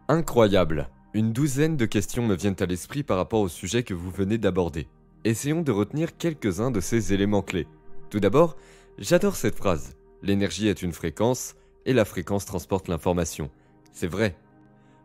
Incroyable! Une douzaine de questions me viennent à l'esprit par rapport au sujet que vous venez d'aborder. Essayons de retenir quelques-uns de ces éléments clés. Tout d'abord, j'adore cette phrase. L'énergie est une fréquence, et la fréquence transporte l'information. C'est vrai.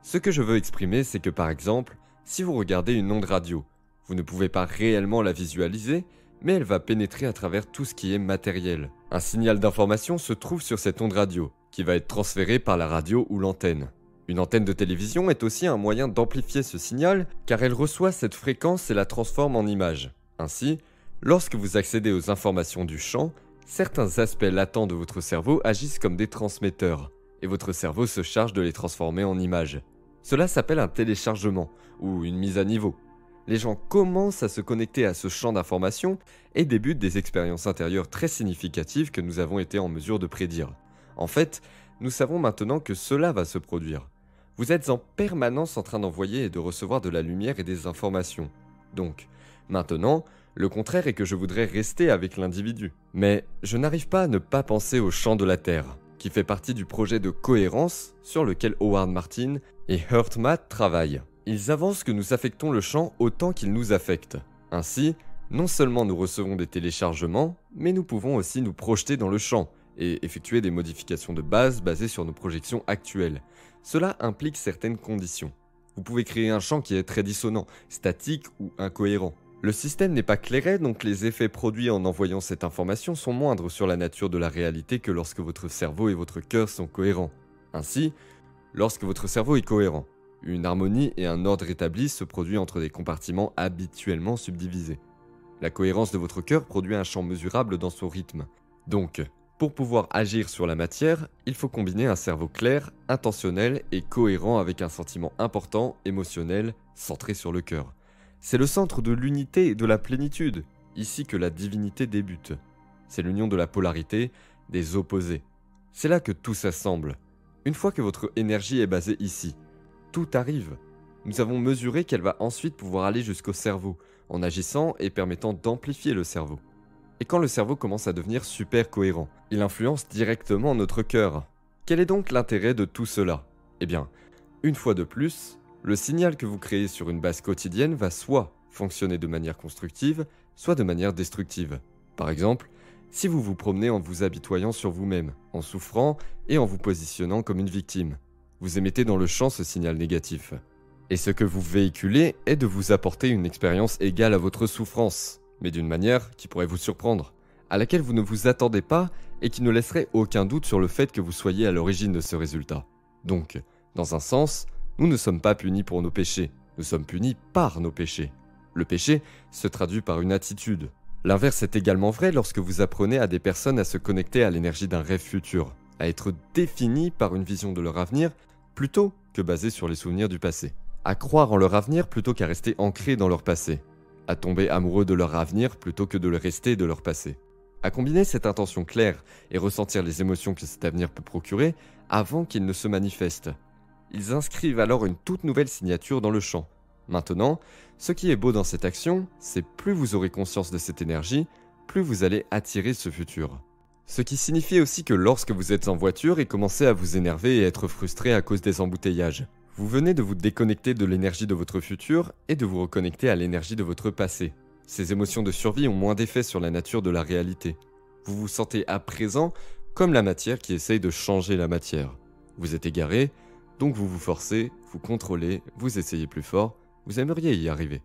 Ce que je veux exprimer, c'est que par exemple, si vous regardez une onde radio, vous ne pouvez pas réellement la visualiser, mais elle va pénétrer à travers tout ce qui est matériel. Un signal d'information se trouve sur cette onde radio, qui va être transféré par la radio ou l'antenne. Une antenne de télévision est aussi un moyen d'amplifier ce signal, car elle reçoit cette fréquence et la transforme en image. Ainsi, lorsque vous accédez aux informations du champ, certains aspects latents de votre cerveau agissent comme des transmetteurs, et votre cerveau se charge de les transformer en images. Cela s'appelle un téléchargement, ou une mise à niveau. Les gens commencent à se connecter à ce champ d'information et débutent des expériences intérieures très significatives que nous avons été en mesure de prédire. En fait, nous savons maintenant que cela va se produire. Vous êtes en permanence en train d'envoyer et de recevoir de la lumière et des informations. Donc, maintenant, le contraire est que je voudrais rester avec l'individu. Mais je n'arrive pas à ne pas penser au champ de la Terre, qui fait partie du projet de cohérence sur lequel Howard Martin et Hurtmat travaillent. Ils avancent que nous affectons le champ autant qu'il nous affecte. Ainsi, non seulement nous recevons des téléchargements, mais nous pouvons aussi nous projeter dans le champ et effectuer des modifications de base basées sur nos projections actuelles. Cela implique certaines conditions. Vous pouvez créer un champ qui est très dissonant, statique ou incohérent. Le système n'est pas clairé, donc les effets produits en envoyant cette information sont moindres sur la nature de la réalité que lorsque votre cerveau et votre cœur sont cohérents. Ainsi, lorsque votre cerveau est cohérent, une harmonie et un ordre établi se produisent entre des compartiments habituellement subdivisés. La cohérence de votre cœur produit un champ mesurable dans son rythme. Donc, pour pouvoir agir sur la matière, il faut combiner un cerveau clair, intentionnel et cohérent avec un sentiment important, émotionnel, centré sur le cœur. C'est le centre de l'unité et de la plénitude, ici que la divinité débute. C'est l'union de la polarité, des opposés. C'est là que tout s'assemble. Une fois que votre énergie est basée ici, tout arrive. Nous avons mesuré qu'elle va ensuite pouvoir aller jusqu'au cerveau, en agissant et permettant d'amplifier le cerveau. Et quand le cerveau commence à devenir super cohérent, il influence directement notre cœur. Quel est donc l'intérêt de tout cela? Eh bien, une fois de plus, le signal que vous créez sur une base quotidienne va soit fonctionner de manière constructive, soit de manière destructive. Par exemple, si vous vous promenez en vous habitoyant sur vous-même, en souffrant et en vous positionnant comme une victime, vous émettez dans le champ ce signal négatif. Et ce que vous véhiculez est de vous apporter une expérience égale à votre souffrance, mais d'une manière qui pourrait vous surprendre, à laquelle vous ne vous attendez pas et qui ne laisserait aucun doute sur le fait que vous soyez à l'origine de ce résultat. Donc, dans un sens, nous ne sommes pas punis pour nos péchés, nous sommes punis par nos péchés. Le péché se traduit par une attitude. L'inverse est également vrai lorsque vous apprenez à des personnes à se connecter à l'énergie d'un rêve futur, à être définies par une vision de leur avenir plutôt que basée sur les souvenirs du passé, à croire en leur avenir plutôt qu'à rester ancrés dans leur passé, à tomber amoureux de leur avenir plutôt que de le rester de leur passé, à combiner cette intention claire et ressentir les émotions que cet avenir peut procurer avant qu'il ne se manifeste. Ils inscrivent alors une toute nouvelle signature dans le champ. Maintenant, ce qui est beau dans cette action, c'est plus vous aurez conscience de cette énergie, plus vous allez attirer ce futur. Ce qui signifie aussi que lorsque vous êtes en voiture et commencez à vous énerver et être frustré à cause des embouteillages, vous venez de vous déconnecter de l'énergie de votre futur et de vous reconnecter à l'énergie de votre passé. Ces émotions de survie ont moins d'effet sur la nature de la réalité. Vous vous sentez à présent comme la matière qui essaye de changer la matière. Vous êtes égaré, donc vous vous forcez, vous contrôlez, vous essayez plus fort, vous aimeriez y arriver.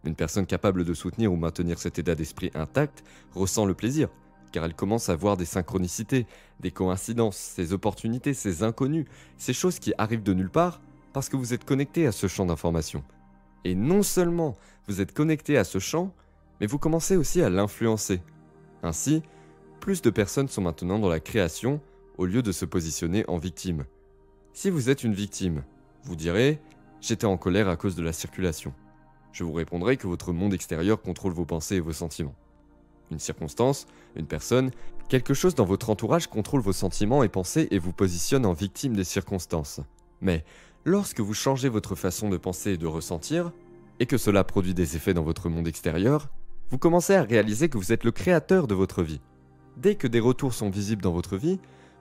Une personne capable de soutenir ou maintenir cet état d'esprit intact ressent le plaisir, car elle commence à voir des synchronicités, des coïncidences, ces opportunités, ces inconnus, ces choses qui arrivent de nulle part parce que vous êtes connecté à ce champ d'information. Et non seulement vous êtes connecté à ce champ, mais vous commencez aussi à l'influencer. Ainsi, plus de personnes sont maintenant dans la création au lieu de se positionner en victime. Si vous êtes une victime, vous direz « j'étais en colère à cause de la circulation ». Je vous répondrai que votre monde extérieur contrôle vos pensées et vos sentiments. Une circonstance, une personne, quelque chose dans votre entourage contrôle vos sentiments et pensées et vous positionne en victime des circonstances. Mais lorsque vous changez votre façon de penser et de ressentir, et que cela produit des effets dans votre monde extérieur, vous commencez à réaliser que vous êtes le créateur de votre vie. Dès que des retours sont visibles dans votre vie,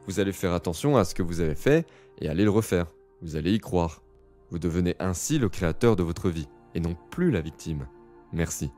vous allez faire attention à ce que vous avez fait et allez le refaire. Vous allez y croire. Vous devenez ainsi le créateur de votre vie, et non plus la victime. Merci.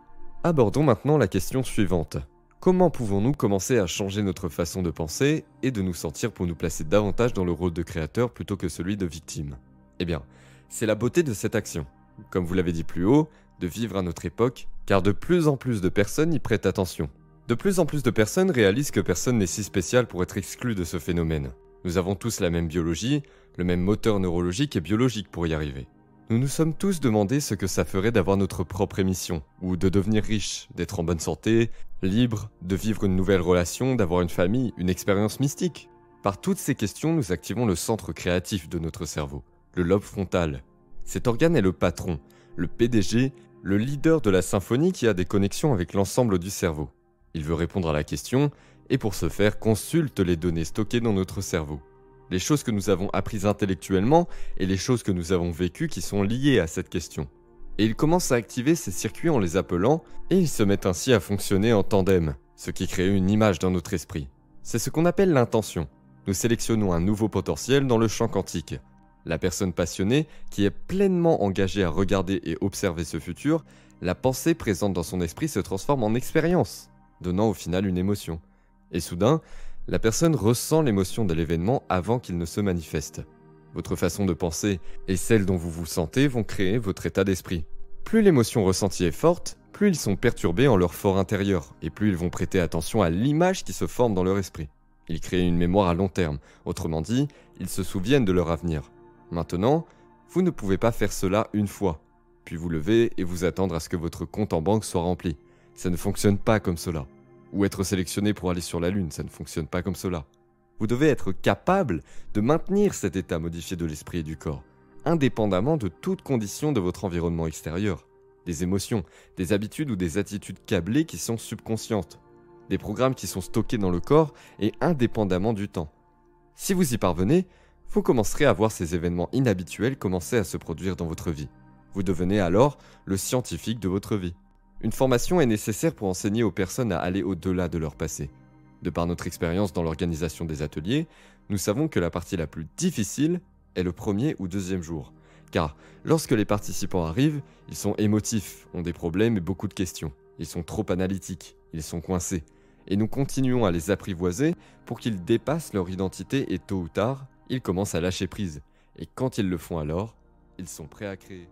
Abordons maintenant la question suivante. Comment pouvons-nous commencer à changer notre façon de penser et de nous sentir pour nous placer davantage dans le rôle de créateur plutôt que celui de victime? Eh bien, c'est la beauté de cette action. Comme vous l'avez dit plus haut, de vivre à notre époque, car de plus en plus de personnes y prêtent attention. De plus en plus de personnes réalisent que personne n'est si spécial pour être exclu de ce phénomène. Nous avons tous la même biologie, le même moteur neurologique et biologique pour y arriver. Nous nous sommes tous demandé ce que ça ferait d'avoir notre propre émission, ou de devenir riche, d'être en bonne santé, libre, de vivre une nouvelle relation, d'avoir une famille, une expérience mystique. Par toutes ces questions, nous activons le centre créatif de notre cerveau, le lobe frontal. Cet organe est le patron, le PDG, le leader de la symphonie qui a des connexions avec l'ensemble du cerveau. Il veut répondre à la question, et pour ce faire, consulte les données stockées dans notre cerveau. Les choses que nous avons apprises intellectuellement et les choses que nous avons vécues qui sont liées à cette question. Et il commence à activer ces circuits en les appelant, et ils se mettent ainsi à fonctionner en tandem, ce qui crée une image dans notre esprit. C'est ce qu'on appelle l'intention. Nous sélectionnons un nouveau potentiel dans le champ quantique. La personne passionnée, qui est pleinement engagée à regarder et observer ce futur, la pensée présente dans son esprit se transforme en expérience, donnant au final une émotion. Et soudain, la personne ressent l'émotion de l'événement avant qu'il ne se manifeste. Votre façon de penser et celle dont vous vous sentez vont créer votre état d'esprit. Plus l'émotion ressentie est forte, plus ils sont perturbés en leur fort intérieur, et plus ils vont prêter attention à l'image qui se forme dans leur esprit. Ils créent une mémoire à long terme, autrement dit, ils se souviennent de leur avenir. Maintenant, vous ne pouvez pas faire cela une fois, puis vous lever et vous attendre à ce que votre compte en banque soit rempli. Ça ne fonctionne pas comme cela. Ou être sélectionné pour aller sur la Lune, ça ne fonctionne pas comme cela. Vous devez être capable de maintenir cet état modifié de l'esprit et du corps, indépendamment de toute condition de votre environnement extérieur, des émotions, des habitudes ou des attitudes câblées qui sont subconscientes, des programmes qui sont stockés dans le corps et indépendamment du temps. Si vous y parvenez, vous commencerez à voir ces événements inhabituels commencer à se produire dans votre vie. Vous devenez alors le scientifique de votre vie. Une formation est nécessaire pour enseigner aux personnes à aller au-delà de leur passé. De par notre expérience dans l'organisation des ateliers, nous savons que la partie la plus difficile est le premier ou deuxième jour. Car lorsque les participants arrivent, ils sont émotifs, ont des problèmes et beaucoup de questions. Ils sont trop analytiques, ils sont coincés. Et nous continuons à les apprivoiser pour qu'ils dépassent leur identité et tôt ou tard, ils commencent à lâcher prise. Et quand ils le font alors, ils sont prêts à créer.